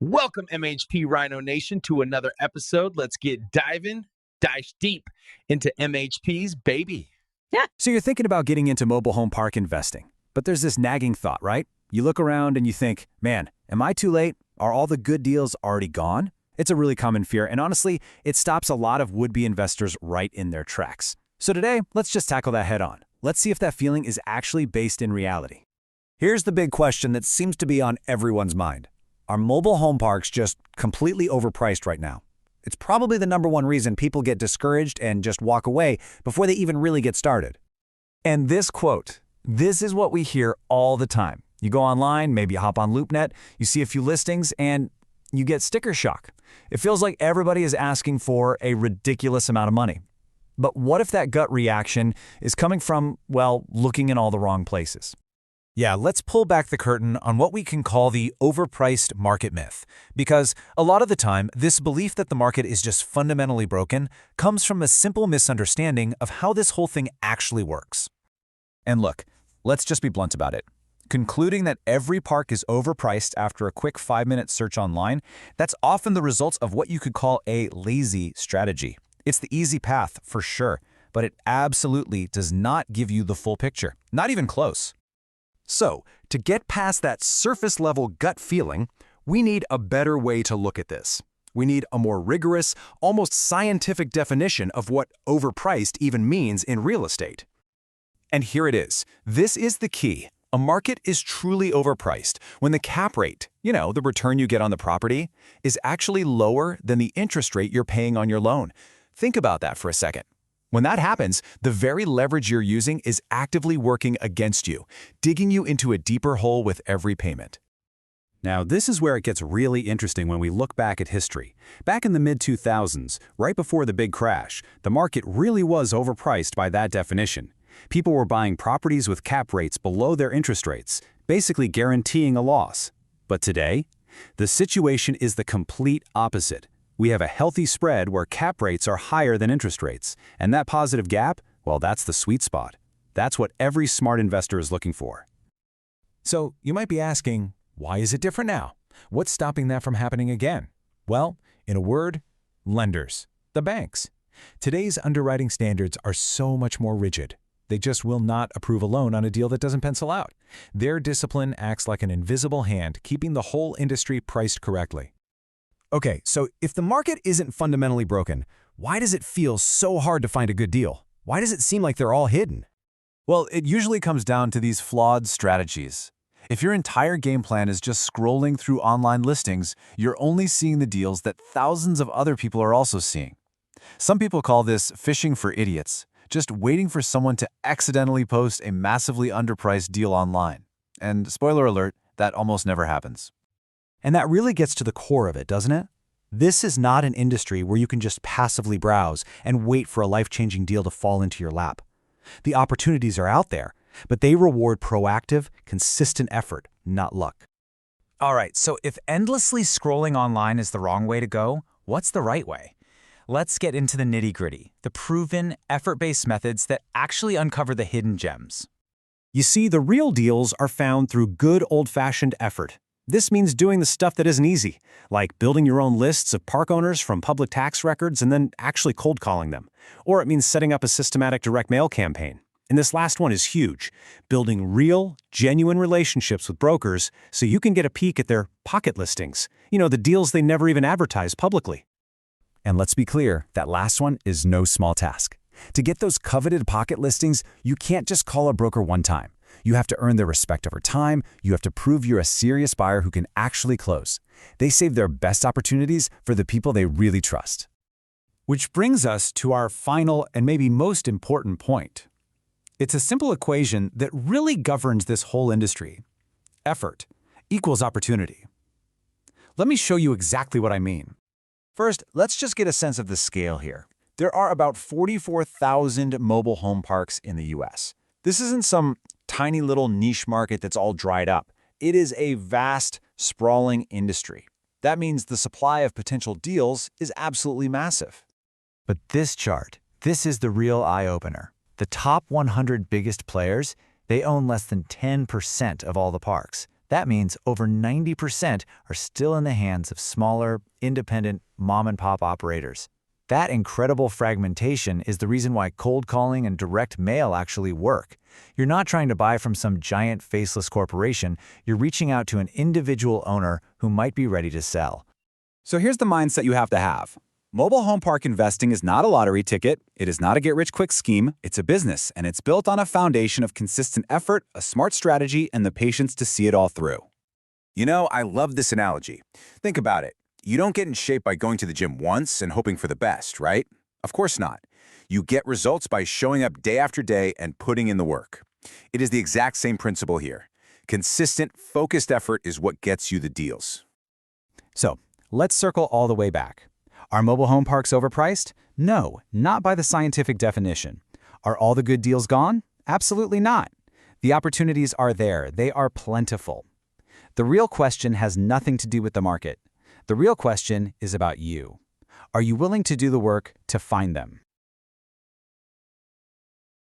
Welcome, MHP Rhino Nation, to another episode. Let's get dive deep into MHP's baby. So you're thinking about getting into mobile home park investing, but there's this nagging thought, right? You look around and you think, man, am I too late? Are all the good deals already gone? It's a really common fear, and honestly, it stops a lot of would-be investors right in their tracks. So today, let's just tackle that head on. Let's see if that feeling is actually based in reality. Here's the big question that seems to be on everyone's mind. Are mobile home parks just completely overpriced right now? It's probably the #1 reason people get discouraged and just walk away before they even really get started. And this quote, this is what we hear all the time. You go online, maybe you hop on LoopNet, you see a few listings, and you get sticker shock. It feels like everybody is asking for a ridiculous amount of money. But what if that gut reaction is coming from, well, looking in all the wrong places? Yeah, let's pull back the curtain on what we can call the overpriced market myth. Because a lot of the time, this belief that the market is just fundamentally broken comes from a simple misunderstanding of how this whole thing actually works. And look, let's just be blunt about it. Concluding that every park is overpriced after a quick 5-minute search online, that's often the result of what you could call a lazy strategy. It's the easy path, for sure, but it absolutely does not give you the full picture, not even close. So, to get past that surface-level gut feeling, we need a better way to look at this. We need a more rigorous, almost scientific definition of what overpriced even means in real estate. And here it is. This is the key. A market is truly overpriced when the cap rate, the return you get on the property, is actually lower than the interest rate you're paying on your loan. Think about that for a second. When that happens, the very leverage you're using is actively working against you, digging you into a deeper hole with every payment. Now, this is where it gets really interesting when we look back at history. Back in the mid-2000s, right before the big crash, the market really was overpriced by that definition. People were buying properties with cap rates below their interest rates, basically guaranteeing a loss. But today, the situation is the complete opposite. We have a healthy spread where cap rates are higher than interest rates, and that positive gap, well, that's the sweet spot. That's what every smart investor is looking for. So you might be asking, why is it different now? What's stopping that from happening again? Well, in a word, lenders, the banks. Today's underwriting standards are so much more rigid. They just will not approve a loan on a deal that doesn't pencil out. Their discipline acts like an invisible hand, keeping the whole industry priced correctly. Okay, so if the market isn't fundamentally broken, why does it feel so hard to find a good deal? Why does it seem like they're all hidden? Well, it usually comes down to these flawed strategies. If your entire game plan is just scrolling through online listings, you're only seeing the deals that thousands of other people are also seeing. Some people call this fishing for idiots, just waiting for someone to accidentally post a massively underpriced deal online. And spoiler alert, that almost never happens. And that really gets to the core of it, doesn't it? This is not an industry where you can just passively browse and wait for a life-changing deal to fall into your lap. The opportunities are out there, but they reward proactive, consistent effort, not luck. All right, so if endlessly scrolling online is the wrong way to go, what's the right way? Let's get into the nitty-gritty, the proven, effort-based methods that actually uncover the hidden gems. You see, the real deals are found through good old-fashioned effort. This means doing the stuff that isn't easy, like building your own lists of park owners from public tax records and then actually cold calling them. Or it means setting up a systematic direct mail campaign. And this last one is huge, building real, genuine relationships with brokers so you can get a peek at their pocket listings, the deals they never even advertise publicly. And let's be clear, that last one is no small task. To get those coveted pocket listings, you can't just call a broker one time. You have to earn their respect over time. You have to prove you're a serious buyer who can actually close. They save their best opportunities for the people they really trust. Which brings us to our final and maybe most important point. It's a simple equation that really governs this whole industry. Effort equals opportunity. Let me show you exactly what I mean. First, let's just get a sense of the scale here. There are about 44,000 mobile home parks in the US. This isn't some tiny little niche market that's all dried up. It is a vast, sprawling industry. That means the supply of potential deals is absolutely massive. But this chart, this is the real eye-opener. The top 100 biggest players, they own less than 10% of all the parks. That means over 90% are still in the hands of smaller, independent, mom-and-pop operators. That incredible fragmentation is the reason why cold calling and direct mail actually work. You're not trying to buy from some giant faceless corporation, you're reaching out to an individual owner who might be ready to sell. So here's the mindset you have to have. Mobile home park investing is not a lottery ticket. It is not a get-rich-quick scheme. It's a business, and it's built on a foundation of consistent effort, a smart strategy, and the patience to see it all through. You know, I love this analogy. Think about it. You don't get in shape by going to the gym once and hoping for the best, right? Of course not. You get results by showing up day after day and putting in the work. It is the exact same principle here. Consistent, focused effort is what gets you the deals. So, let's circle all the way back. Are mobile home parks overpriced? No, not by the scientific definition. Are all the good deals gone? Absolutely not. The opportunities are there. They are plentiful. The real question has nothing to do with the market. The real question is about you. Are you willing to do the work to find them?